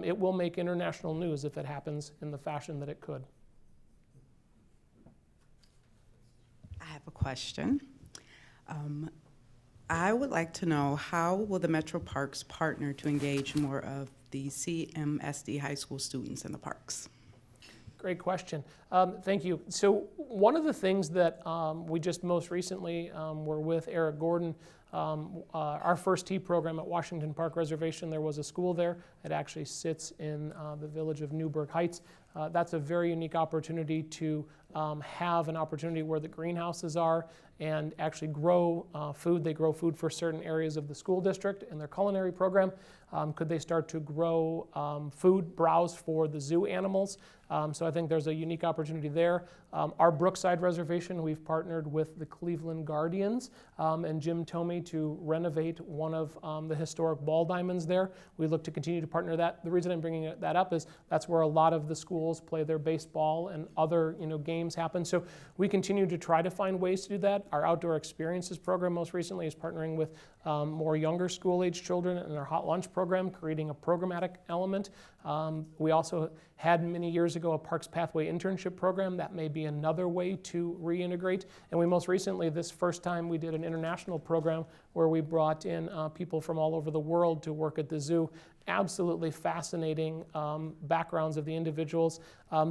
It will make international news if it happens in the fashion that it could. I have a question. I would like to know, how will the Metroparks partner to engage more of the Cmsd high school students in the parks? Great question. Thank you. So one of the things that we just most recently were with Eric Gordon, our first T program at Washington Park Reservation. There was a school there. It actually sits in the village of Newburgh Heights. That's a very unique opportunity to have an opportunity where the greenhouses are and actually grow food. They grow food for certain areas of the school district in their culinary program. Could they start to grow food browse for the zoo animals? So I think there's a unique opportunity there. Our Brookside Reservation, we've partnered with the Cleveland Guardians and Jim Tomey to renovate one of the historic ball diamonds there. We look to continue to partner that. The reason I'm bringing that up is that's where a lot of the schools play their baseball and other games happen. So we continue to try to find ways to do that. Our Outdoor Experiences program most recently is partnering with more younger school-age children in our Hot Lunch program, creating a programmatic element. We also had many years ago a Parks Pathway internship program. That may be another way to reintegrate. And we most recently, this first time, we did an international program where we brought in people from all over the world to work at the zoo. Absolutely fascinating backgrounds of the individuals.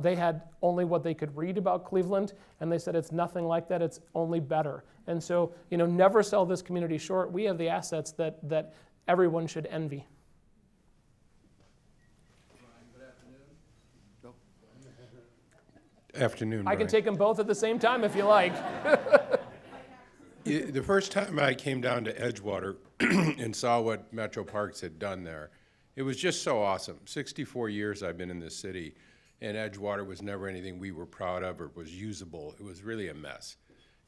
They had only what they could read about Cleveland, and they said it's nothing like that, it's only better. And so, never sell this community short. We have the assets that everyone should envy. Afternoon, I can take them both at the same time if you like. The first time I came down to Edgewater and saw what Metroparks had done there, it was just so awesome. 64 years I've been in this city, and Edgewater was never anything we were proud of or was usable. It was really a mess.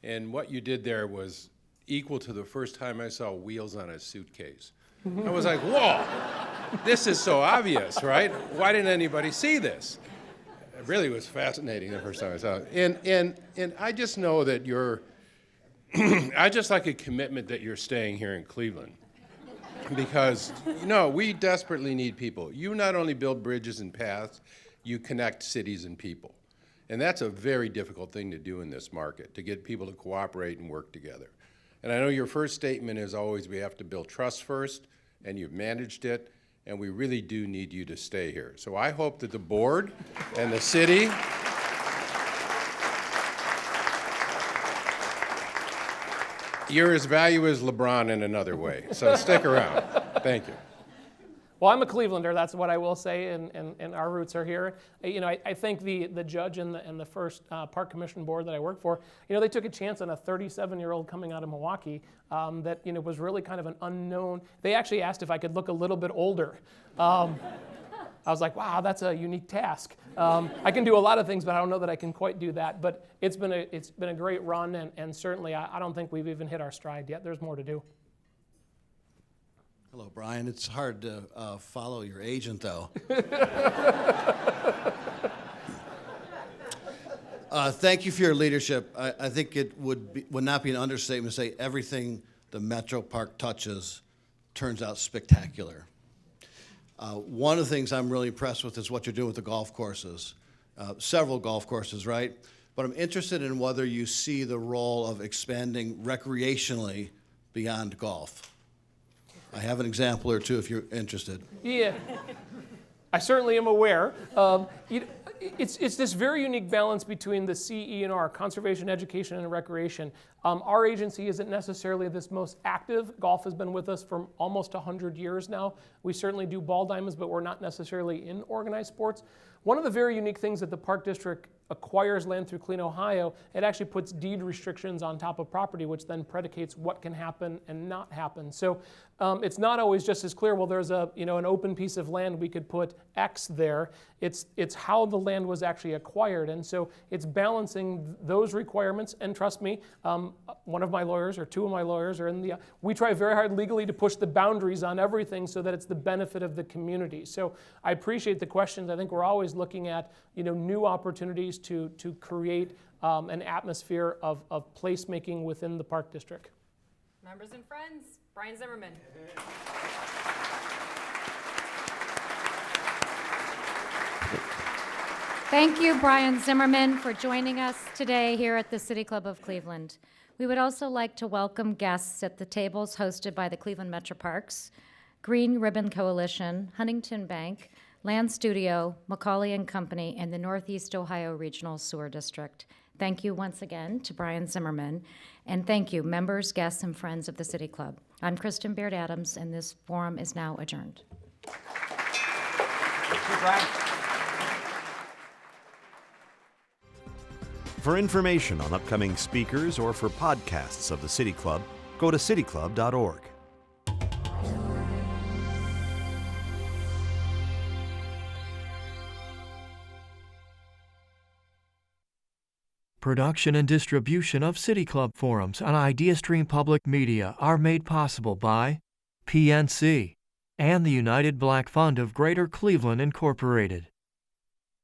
And what you did there was equal to the first time I saw wheels on a suitcase. I was like, whoa, this is so obvious, right? Why didn't anybody see this? It really was fascinating the first time I saw it. And I just know that I just like a commitment that you're staying here in Cleveland. Because, we desperately need people. You not only build bridges and paths, you connect cities and people. And that's a very difficult thing to do in this market, to get people to cooperate and work together. And I know your first statement is always we have to build trust first, and you've managed it, and we really do need you to stay here. So I hope that the board and the city you're as valuable as LeBron in another way, so stick around. Thank you. Well, I'm a Clevelander, that's what I will say, and our roots are here. I think the judge and the first Park Commission board that I worked for, they took a chance on a 37-year-old coming out of Milwaukee that was really kind of an unknown. They actually asked if I could look a little bit older. I was like, wow, that's a unique task. I can do a lot of things, but I don't know that I can quite do that. But it's been a great run, and certainly I don't think we've even hit our stride yet. There's more to do. Hello, Brian. It's hard to follow your agent, though. Thank you for your leadership. I think it would not be an understatement to say everything the Metro Park touches turns out spectacular. One of the things I'm really impressed with is what you're doing with the golf courses. Several golf courses, right? But I'm interested in whether you see the role of expanding recreationally beyond golf. I have an example or two if you're interested. Yeah, I certainly am aware. It's this very unique balance between the CE&R, conservation, education, and recreation. Our agency isn't necessarily this most active. Golf has been with us for almost 100 years now. We certainly do ball diamonds, but we're not necessarily in organized sports. One of the very unique things that the Park District acquires land through Clean Ohio, it actually puts deed restrictions on top of property, which then predicates what can happen and not happen. So it's not always just as clear, well, there's an open piece of land, we could put X there. It's how the land was actually acquired. And so it's balancing those requirements. And trust me, one of my lawyers or two of my lawyers are we try very hard legally to push the boundaries on everything so that it's the benefit of the community. So I appreciate the questions. I think we're always looking at new opportunities to create an atmosphere of placemaking within the Park District. Members and friends, Brian Zimmerman. Thank you, Brian Zimmerman, for joining us today here at the City Club of Cleveland. We would also like to welcome guests at the tables hosted by the Cleveland Metroparks, Green Ribbon Coalition, Huntington Bank, Land Studio, Macaulay and Company, and the Northeast Ohio Regional Sewer District. Thank you once again to Brian Zimmerman, and thank you, members, guests, and friends of the City Club. I'm Kristen Baird-Adams, and this forum is now adjourned. Thank you, Brian. For information on upcoming speakers or for podcasts of the City Club, go to cityclub.org. Production and distribution of City Club forums on ideastream Public Media are made possible by PNC and the United Black Fund of Greater Cleveland, Incorporated.